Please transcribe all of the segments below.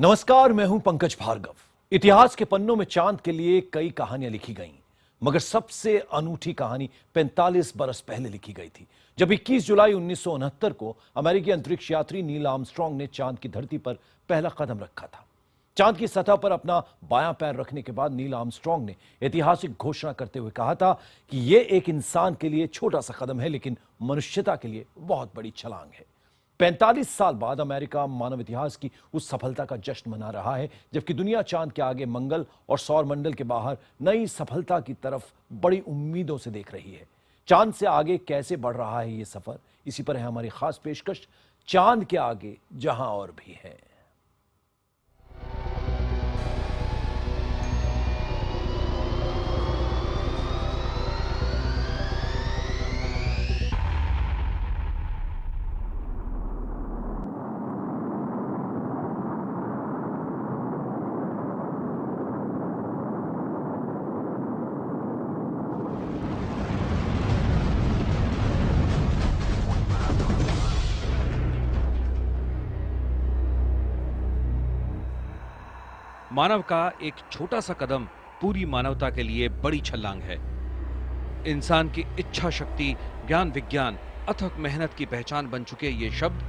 नमस्कार, मैं हूं पंकज भार्गव। इतिहास के पन्नों में चांद के लिए कई कहानियां लिखी गईं, मगर सबसे अनूठी कहानी 45 बरस पहले लिखी गई थी, जब 21 जुलाई 1969 को अमेरिकी अंतरिक्ष यात्री नील आर्मस्ट्रांग ने चांद की धरती पर पहला कदम रखा था। चांद की सतह पर अपना बायां पैर रखने के बाद नील आर्मस्ट्रांग ने ऐतिहासिक घोषणा करते हुए कहा था कि यह एक इंसान के लिए छोटा सा कदम है, लेकिन मनुष्यता के लिए बहुत बड़ी छलांग है। 45 साल बाद अमेरिका मानव इतिहास की उस सफलता का जश्न मना रहा है, जबकि दुनिया चांद के आगे, मंगल और सौर मंडल के बाहर नई सफलता की तरफ बड़ी उम्मीदों से देख रही है। चांद से आगे कैसे बढ़ रहा है ये सफर, इसी पर है हमारी खास पेशकश, चांद के आगे जहां और भी है। मानव का एक छोटा सा कदम पूरी मानवता के लिए बड़ी छलांग है। इंसान की इच्छा शक्ति, ज्ञान विज्ञान, अथक मेहनत की पहचान बन चुके ये शब्द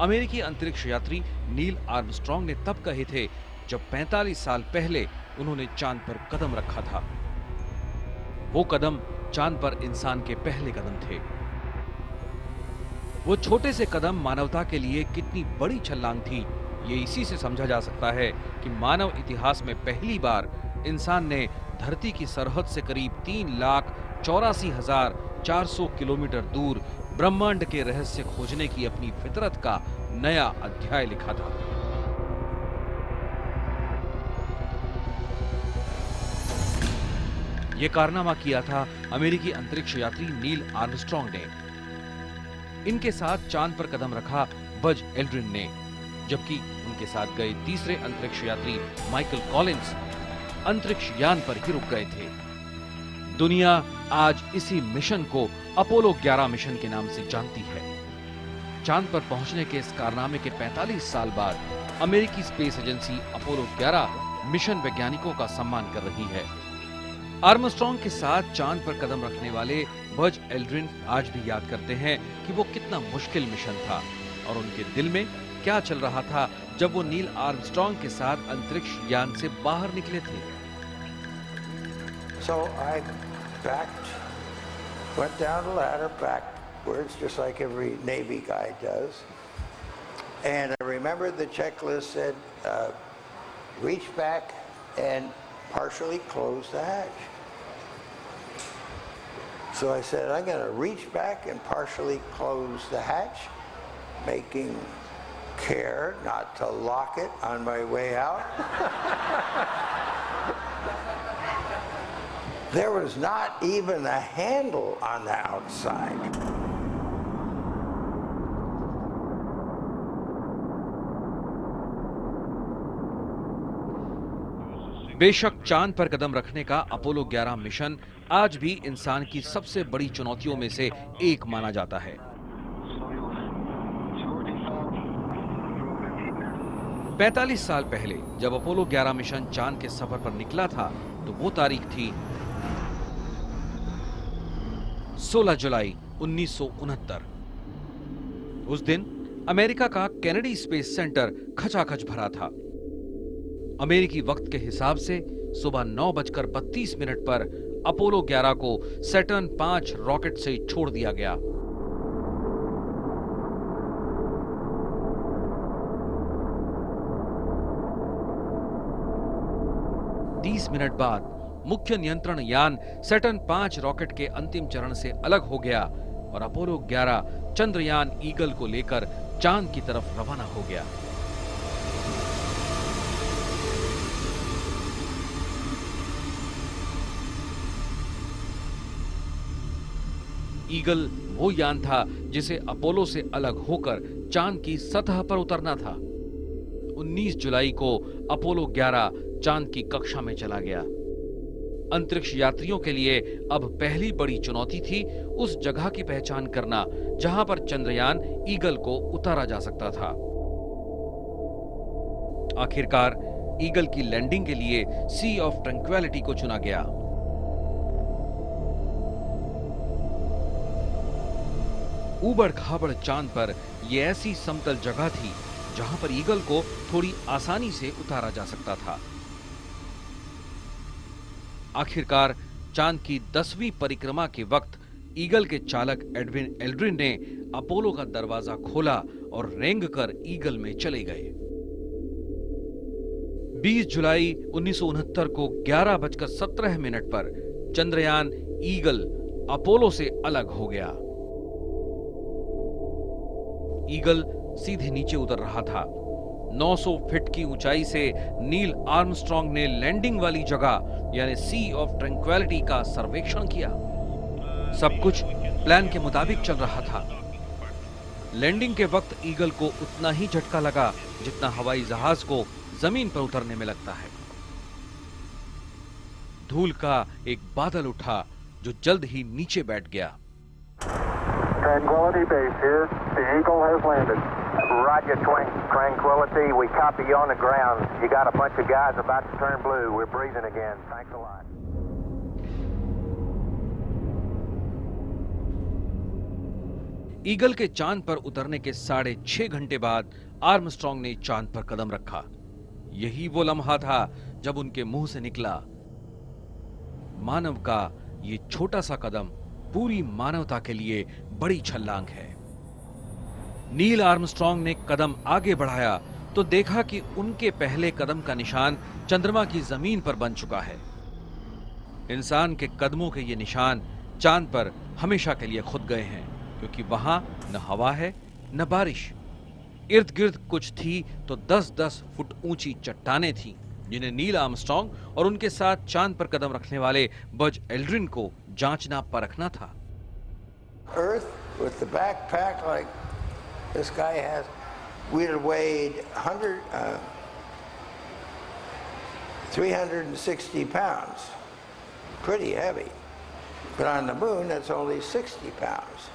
अमेरिकी अंतरिक्ष यात्री नील आर्मस्ट्रांग ने तब कहे थे जब 45 साल पहले उन्होंने चांद पर कदम रखा था। वो कदम चांद पर इंसान के पहले कदम थे। वो छोटे से कदम मानवता के लिए कितनी बड़ी छलांग थी, ये इसी से समझा जा सकता है कि मानव इतिहास में पहली बार इंसान ने धरती की सरहद से करीब 3,84,400 किलोमीटर दूर ब्रह्मांड के रहस्य खोजने की अपनी फितरत का नया अध्याय लिखा था। ये कारनामा किया था अमेरिकी अंतरिक्ष यात्री नील आर्मस्ट्रांग ने। इनके साथ चांद पर कदम रखा बज एल्ड्रिन ने, जबकि उनके साथ गए तीसरे अंतरिक्ष यात्री माइकल कॉलिंस अंतरिक्ष यान पर ही रुक गए थे। दुनिया आज इसी मिशन को अपोलो 11 मिशन के नाम से जानती है। चांद पर पहुंचने के इस कारनामे के 45 साल बाद अमेरिकी स्पेस एजेंसी अपोलो 11 मिशन वैज्ञानिकों का सम्मान कर रही है। आर्मस्ट्रांग के साथ चांद पर कदम रखने वाले बज एल्ड्रिन आज भी याद करते हैं कि वो कितना मुश्किल मिशन था और उनके दिल में क्या चल रहा था जब वो नील आर्मस्ट्रांग के साथ अंतरिक्ष यान से बाहर निकले थे। So I went down the ladder backwards, just like every Navy guy does. And I remember the checklist said, reach back and partially close the hatch. So I said, I'm going to reach back and partially close the hatch, making care not to lock it on my way out. There was not even a handle on the outside. बेशक चांद पर कदम रखने का Apollo 11 mission आज भी इंसान की सबसे बड़ी चुनौतियों में से एक माना जाता है। 45 साल पहले जब अपोलो 11 मिशन चांद के सफर पर निकला था तो वो तारीख थी 16 जुलाई 1969। उस दिन अमेरिका का केनेडी स्पेस सेंटर खचाखच भरा था। अमेरिकी वक्त के हिसाब से सुबह 9:32 पर अपोलो 11 को सैटर्न 5 रॉकेट से छोड़ दिया गया। मिनट बाद मुख्य नियंत्रण यान सैटर्न 5 रॉकेट के अंतिम चरण से अलग हो गया और अपोलो 11 चंद्रयान ईगल को लेकर चांद की तरफ रवाना हो गया। ईगल वो यान था जिसे अपोलो से अलग होकर चांद की सतह पर उतरना था। 19 जुलाई को अपोलो 11 चांद की कक्षा में चला गया। अंतरिक्ष यात्रियों के लिए अब पहली बड़ी चुनौती थी उस जगह की पहचान करना जहां पर चंद्रयान ईगल को उतारा जा सकता था। आखिरकार ईगल की लैंडिंग के लिए सी ऑफ ट्रैंक्विलिटी को चुना गया। ऊबड़ खाबड़ चांद पर यह ऐसी समतल जगह थी जहां पर ईगल को थोड़ी आसानी से उतारा जा सकता था। आखिरकार चांद की 10वीं परिक्रमा के वक्त ईगल के चालक एडविन एल्ड्रिन ने अपोलो का दरवाजा खोला और रेंगकर ईगल में चले गए। 20 जुलाई 1969 को 11:17 पर चंद्रयान ईगल अपोलो से अलग हो गया। ईगल सीधे नीचे उतर रहा था। 900 फीट की ऊंचाई से नील आर्मस्ट्रांग ने लैंडिंग वाली जगह यानी सी ऑफ ट्रैंक्विलिटी का सर्वेक्षण किया। सब कुछ प्लान के मुताबिक चल रहा था। लैंडिंग के वक्त ईगल को उतना ही झटका लगा जितना हवाई जहाज को जमीन पर उतरने में लगता है। धूल का एक बादल उठा जो जल्द ही नीचे बैठ गया। Tranquility Base here. The Eagle has landed. Roger, Tranquility. We copy you on the ground. You got a bunch of guys about to turn blue. We're breathing again. Thanks a lot. Eagle के चांद पर उतरने के 6.5 घंटे बाद Armstrong ने चांद पर कदम रखा। यही वो लम्हा था जब उनके मुंह से निकला, मानव का ये छोटा सा कदम पूरी मानवता के लिए बड़ी छलांग है। नील आर्मस्ट्रांग ने कदम आगे बढ़ाया तो देखा कि उनके पहले कदम का निशान चंद्रमा की जमीन पर बन चुका है। इंसान के कदमों के ये निशान चांद पर हमेशा के लिए खुद गए हैं, क्योंकि वहां न हवा है न बारिश। इर्द गिर्द कुछ थी तो 10-10 फुट ऊंची चट्टानें थीं, जिन्हें नील आर्मस्ट्रांग और उनके साथ चांद पर कदम रखने वाले बज एल्ड्रिन को जांचना परखना था। Earth with the backpack like this guy has, we'd have weighed 360 pounds, pretty heavy. But on the moon, that's only 60 pounds.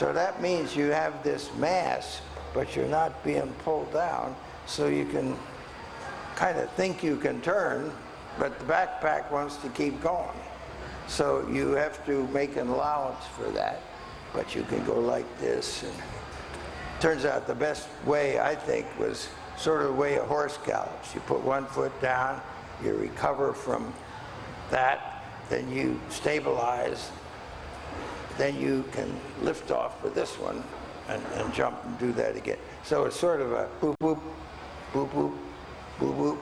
So that means you have this mass, but you're not being pulled down, so you can kind of think you can turn, but the backpack wants to keep going. So you have to make an allowance for that, but you can go like this. And turns out the best way, I think, was sort of the way a horse gallops. You put one foot down, you recover from that, then you stabilize, then you can lift off with this one and jump and do that again. So it's sort of a boop, boop, boop, boop, boop, boop.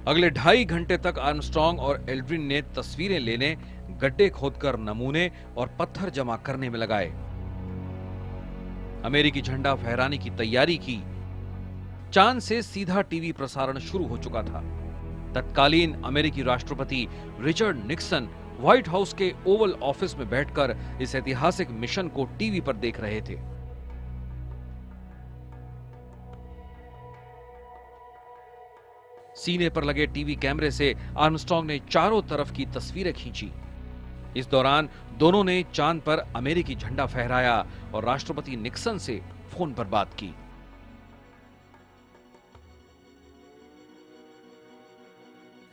अगले 2.5 घंटे तक Armstrong और Aldrin ने तस्वीरें लेने, गड्ढे खोदकर नमूने और पत्थर जमा करने में लगाए। अमेरिकी झंडा फहराने की तैयारी की। चांद से सीधा टीवी प्रसारण शुरू हो चुका था। तत्कालीन अमेरिकी राष्ट्रपति रिचर्ड निक्सन व्हाइट हाउस के ओवल ऑफिस में बैठकर इस ऐतिहासिक मिशन को टीवी पर देख रहे थे। सीने पर लगे टीवी कैमरे से आर्मस्ट्रांग ने चारों तरफ की तस्वीरें खींची। इस दौरान दोनों ने चांद पर अमेरिकी झंडा फहराया और राष्ट्रपति निक्सन से फोन पर बात की।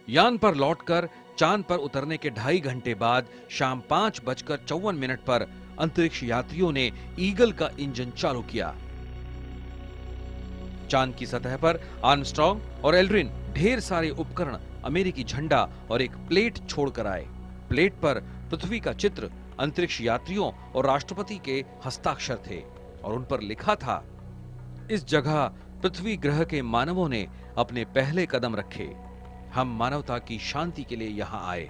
यान पर लौटकर चांद पर उतरने के 2.5 घंटे बाद शाम 5:54 पर अंतरिक्ष यात्रियों ने ईगल का इंजन चालू किया। चांद की सतह पर आर्मस्ट्रांग और एल्ड्रिन ढेर सारे उपकरण, अमेरिकी झंडा और एक प्लेट छोड़कर आए। प्लेट पर पृथ्वी का चित्र, अंतरिक्ष यात्रियों और राष्ट्रपति के हस्ताक्षर थे और उन पर लिखा था, इस जगह पृथ्वी ग्रह के मानवों ने अपने पहले कदम रखे। हम मानवता की शांति के लिए यहां आए।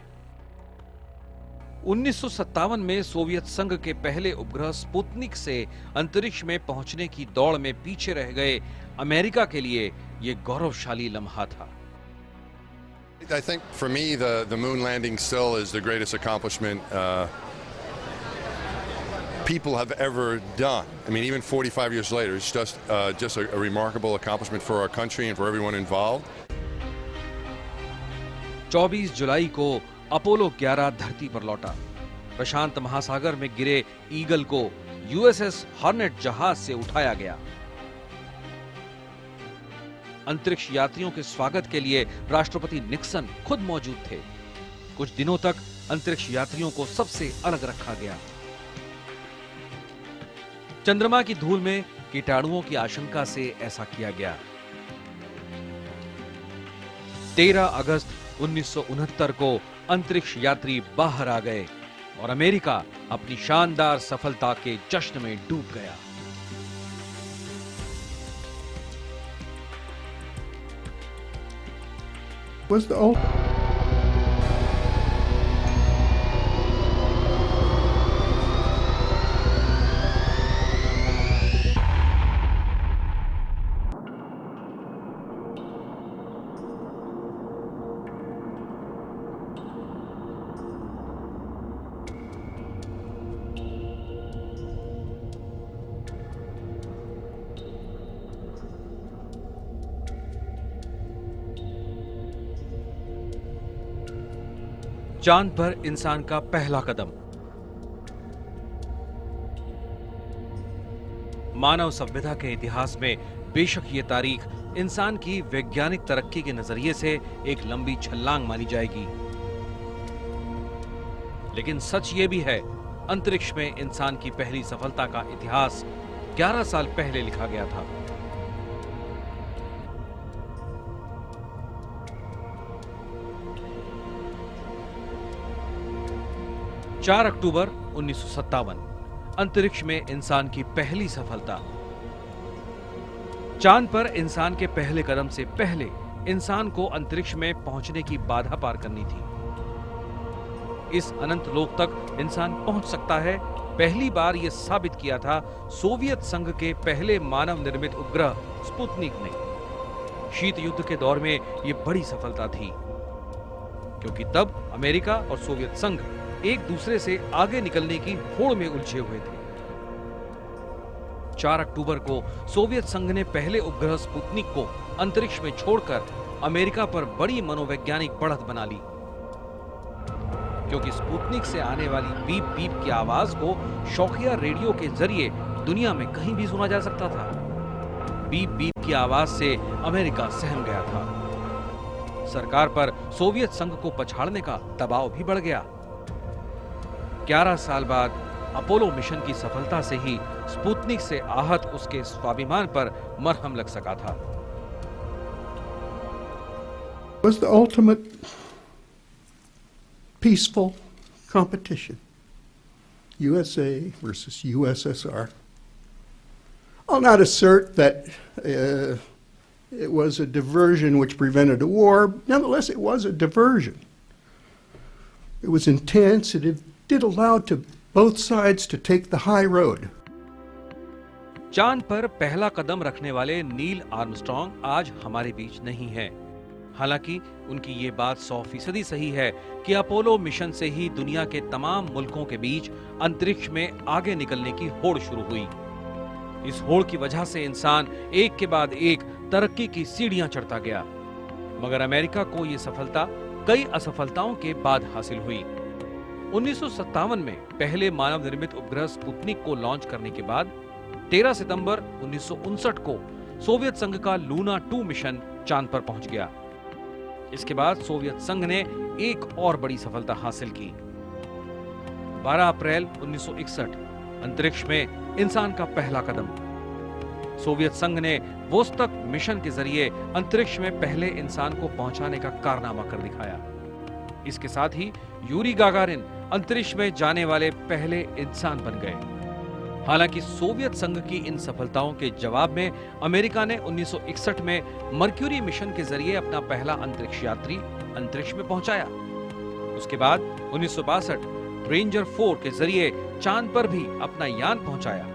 1957 में सोवियत संघ के पहले उपग्रह स्पुतनिक से अंतरिक्ष में पहुंचने की दौड़ में पीछे रह गए अमेरिका के लिए यह गौरवशाली लम्हा था। I think for me the moon landing still is the greatest accomplishment people have ever done. I mean, even 45 years later, it's just a remarkable accomplishment for our country and for everyone involved. 24 जुलाई को Apollo 11 धरती पर लौटा। प्रशांत महासागर में गिरे eagle को USS hornet जहाज से उठाया गया। अंतरिक्ष यात्रियों के स्वागत के लिए राष्ट्रपति निक्सन खुद मौजूद थे। कुछ दिनों तक अंतरिक्ष यात्रियों को सबसे अलग रखा गया। चंद्रमा की धूल में कीटाणुओं की आशंका से ऐसा किया गया। 13 अगस्त 1969 को अंतरिक्ष यात्री बाहर आ गए और अमेरिका अपनी शानदार सफलता के जश्न में डूब गया। Was the old चांद पर इंसान का पहला कदम। मानव सभ्यता के इतिहास में बेशक ये तारीख इंसान की वैज्ञानिक तरक्की के नजरिए से एक लंबी छलांग मानी जाएगी, लेकिन सच ये भी है, अंतरिक्ष में इंसान की पहली सफलता का इतिहास 11 साल पहले लिखा गया था। चार अक्टूबर 1957 अंतरिक्ष में इंसान की पहली सफलता। चांद पर इंसान के पहले कदम से पहले इंसान को अंतरिक्ष में पहुंचने की बाधा पार करनी थी। इस अनंत लोक तक इंसान पहुंच सकता है, पहली बार यह साबित किया था सोवियत संघ के पहले मानव निर्मित उपग्रह स्पुतनिक ने। शीत युद्ध के दौर में यह बड़ी सफलता थी, क्योंकि तब अमेरिका और सोवियत संघ एक दूसरे से आगे निकलने की होड़ में उलझे हुए थे। 4 अक्टूबर को सोवियत संघ ने पहले उपग्रह स्पुतनिक को अंतरिक्ष में छोड़कर अमेरिका पर बड़ी मनोवैज्ञानिक बढ़त बना ली, क्योंकि स्पुतनिक से आने वाली बीप बीप की आवाज को शौकिया रेडियो के जरिए दुनिया में कहीं भी सुना जा सकता था। बीप बीप की आवाज से अमेरिका सहम गया था। सरकार पर सोवियत संघ को पछाड़ने का दबाव भी बढ़ गया। 11 साल बाद अपोलो मिशन की सफलता से ही स्पुतनिक से आहत उसके स्वाभिमान पर मरहम लग सका था। was the ultimate peaceful competition. USA versus USSR. I'll not assert that it was a diversion which prevented a war. Nonetheless, it was a diversion. It was intense, and it did allow to both sides to take the high road. चांद पर पहला कदम रखने वाले Neil Armstrong आज हमारे बीच नहीं है। हालांकि उनकी ये बात 100% सही है कि अपोलो मिशन से ही दुनिया के तमाम मुल्कों के बीच अंतरिक्ष में आगे निकलने की होड़ शुरू हुई। इस होड़ की वजह से इंसान एक के बाद एक तरक्की की सीढ़ियां चढ़ता गया। मगर अमेरिका को ये सफलता कई असफलताओं के बाद हासिल हुई। 1957 में पहले मानव निर्मित उपग्रह स्पुतनिक को लॉन्च करने के बाद 13 सितंबर 1959 को सोवियत संघ का लूना 2 मिशन चांद पर पहुंच गया। इसके बाद सोवियत संघ ने एक और बड़ी सफलता हासिल की। 12 अप्रैल 1961 अंतरिक्ष में इंसान का पहला कदम। सोवियत संघ ने वोस्तक मिशन के जरिए अंतरिक्ष में पहले इंसान को पहुंचाने का कारनामा कर दिखाया। इसके साथ ही यूरी गागारिन अंतरिक्ष में जाने वाले पहले इंसान बन गए। हालांकि सोवियत संघ की इन सफलताओं के जवाब में अमेरिका ने 1961 में मर्क्यूरी मिशन के जरिए अपना पहला अंतरिक्ष यात्री अंतरिक्ष में पहुंचाया। उसके बाद 1962 रेंजर 4 के जरिए चांद पर भी अपना यान पहुंचाया।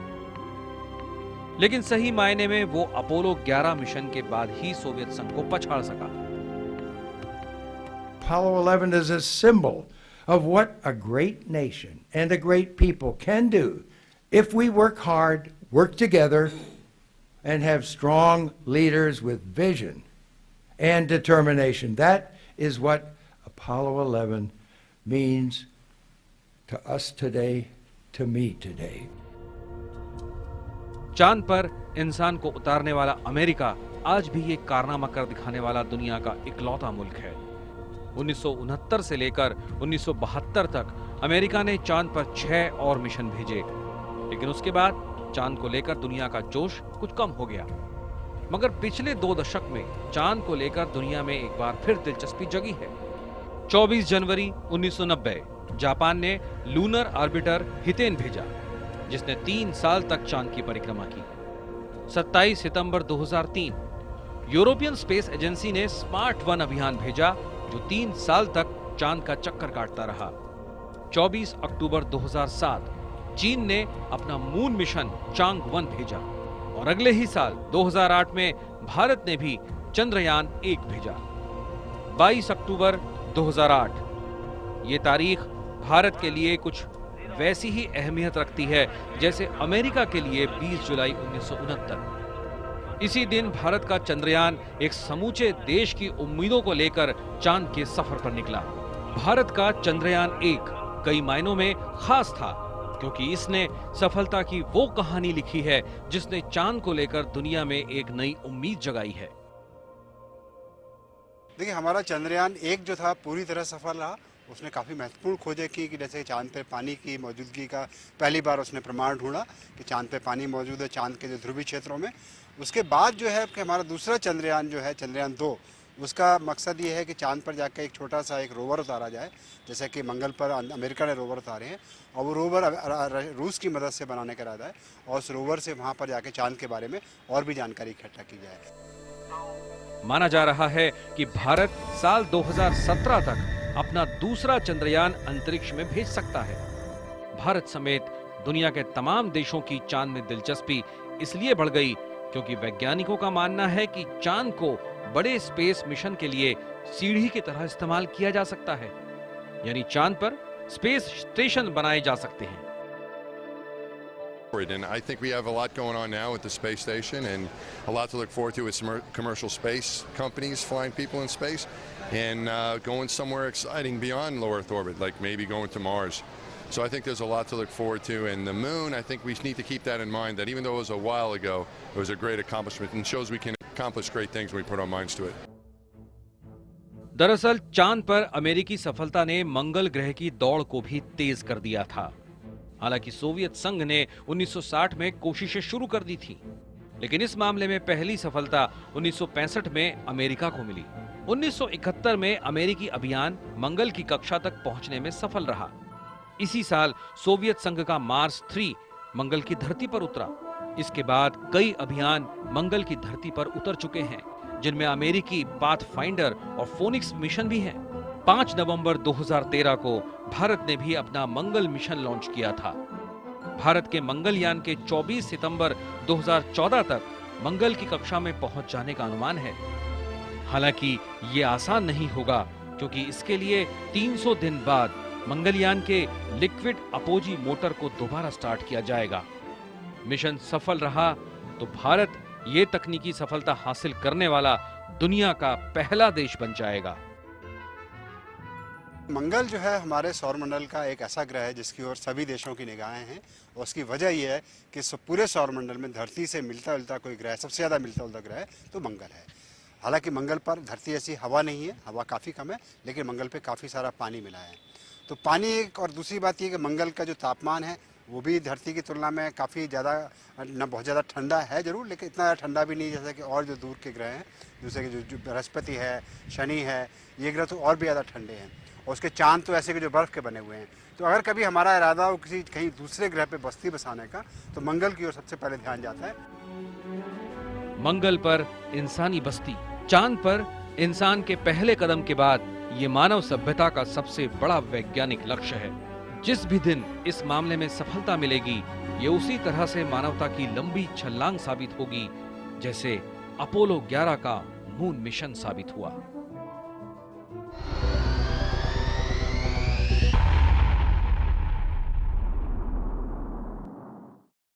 लेकिन सही मायने में वो अपोलो 11 मिशन के बाद ही सोवियत संघ को पछाड़ सका। Apollo 11 is a symbol of what a great nation and a great people can do if we work hard, work together, and have strong leaders with vision and determination. That is what Apollo 11 means to us today, to me today. चांद पर इंसान को उतारने वाला America आज भी ये कारनामा कर दिखाने वाला दुनिया का इकलौता मुल्क है। 1969 से लेकर 1972 तक अमेरिका ने चांद पर 6 और मिशन भेजे, लेकिन उसके बाद चांद को लेकर दुनिया का जोश कुछ कम हो गया। मगर पिछले 2 दशक में चांद को लेकर दुनिया में एक बार फिर दिलचस्पी जगी है। 24 जनवरी 1990 जापान ने लूनर ऑर्बिटर हितेन भेजा, जिसने 3 साल तक चांद की परिक्रमा की। 27 सितंबर 2003 यूरोपियन स्पेस एजेंसी ने स्मार्ट 1 अभियान भेजा, जो 3 साल तक चांद का चक्कर काटता रहा। 24 अक्टूबर 2007 चीन ने अपना मून मिशन चांग 1 भेजा और अगले ही साल 2008 में भारत ने भी चंद्रयान 1 भेजा। 22 अक्टूबर 2008 ये तारीख भारत के लिए कुछ वैसी ही अहमियत रखती है जैसे अमेरिका के लिए 20 जुलाई 1969। इसी दिन भारत का चंद्रयान एक समूचे देश की उम्मीदों को लेकर चांद के सफर पर निकला। भारत का चंद्रयान 1 कई मायनों में खास था, क्योंकि इसने सफलता की वो कहानी लिखी है जिसने चांद को लेकर दुनिया में एक नई उम्मीद जगाई है। देखिए, हमारा चंद्रयान 1 जो था पूरी तरह सफल रहा। उसने काफ़ी महत्वपूर्ण खोजें की कि जैसे चांद पे पानी की मौजूदगी का पहली बार उसने प्रमाण ढूंढा कि चांद पे पानी मौजूद है चांद के जो ध्रुवीय क्षेत्रों में। उसके बाद जो है कि हमारा दूसरा चंद्रयान जो है चंद्रयान 2, उसका मकसद ये है कि चांद पर जाकर एक छोटा सा एक रोवर उतारा जाए, जैसे कि मंगल पर अमेरिका ने रोवर उतारे हैं और वो रोवर रूस की मदद से बनाने का इरादा है और उस रोवर से वहाँ पर जाके चांद के बारे में और भी जानकारी इकट्ठा की जाए। माना जा रहा है कि भारत साल 2017 तक अपना दूसरा चंद्रयान अंतरिक्ष में भेज सकता है। भारत समेत दुनिया के तमाम देशों की चांद में दिलचस्पी इसलिए बढ़ गई क्योंकि वैज्ञानिकों का मानना है कि चांद को बड़े स्पेस मिशन के लिए सीढ़ी की तरह इस्तेमाल किया जा सकता है, यानी चांद पर स्पेस स्टेशन बनाए जा सकते हैं। And I think we have a lot going on now with the space station and a lot to look forward to with some commercial space companies flying people in space and going somewhere exciting beyond low Earth orbit, like maybe going to Mars. So I think there's a lot to look forward to. And the moon, I think we need to keep that in mind, that even though it was a while ago, it was a great accomplishment and shows we can accomplish great things when we put our minds to it. दरअसल चांद पर अमेरिकी सफलता ने मंगल ग्रह की दौड़ को भी तेज कर दिया था। हालांकि सोवियत संघ ने 1960 में कोशिशें शुरू कर दी थी, लेकिन इस मामले में पहली सफलता 1965 में अमेरिका को मिली। 1971 में अमेरिकी अभियान मंगल की कक्षा तक पहुंचने में सफल रहा। इसी साल सोवियत संघ का मार्स 3 मंगल की धरती पर उतरा। इसके बाद कई अभियान मंगल की धरती पर उतर चुके हैं, जिनमें अमेरिकी पाथफाइंडर और फोनिक्स मिशन भी हैं। 5 नवंबर 2013 को भारत ने भी अपना मंगल मिशन लॉन्च किया था। भारत के मंगलयान के 24 सितंबर 2014 तक मंगल की कक्षा में पहुंच जाने का अनुमान है। हालांकि ये आसान नहीं होगा, क्योंकि इसके लिए 300 दिन बाद मंगलयान के लिक्विड अपोजी मोटर को दोबारा स्टार्ट किया जाएगा। मिशन सफल रहा तो भारत ये तकनीकी सफलता हासिल करने वाला दुनिया का पहला देश बन जाएगा। मंगल जो है हमारे सौरमंडल का एक ऐसा ग्रह है जिसकी ओर सभी देशों की निगाहें हैं, और उसकी वजह यह है कि पूरे सौरमंडल में धरती से मिलता जुलता कोई ग्रह, सबसे ज़्यादा मिलता जुलता ग्रह तो मंगल है। हालांकि मंगल पर धरती जैसी हवा नहीं है, हवा काफ़ी कम है, लेकिन मंगल पे काफ़ी सारा पानी मिला है। तो पानी एक, और दूसरी बात यह कि मंगल का जो तापमान है वो भी धरती की तुलना में काफ़ी ज़्यादा, न बहुत ज़्यादा ठंडा है जरूर, लेकिन इतना ठंडा भी नहीं जैसा कि और जो दूर के ग्रह हैं, जैसे कि जो बृहस्पति है, शनि है, ये ग्रह तो और भी ज़्यादा ठंडे हैं। और उसके चांद तो ऐसे कि जो बर्फ़ के बने हुए हैं। तो अगर कभी हमारा इरादा हो किसी कहीं दूसरे ग्रह पे बस्ती बसाने का, तो मंगल की ओर सबसे पहले ध्यान जाता है। मंगल पर इंसानी बस्ती, चांद पर इंसान के पहले कदम के बाद ये मानव सभ्यता का सबसे बड़ा वैज्ञानिक लक्ष्य है। जिस भी दिन इस मामले में सफलता मिलेगी, ये उसी तरह से मानवता की लंबी छलांग साबित होगी जैसे अपोलो 11 का मून मिशन साबित हुआ।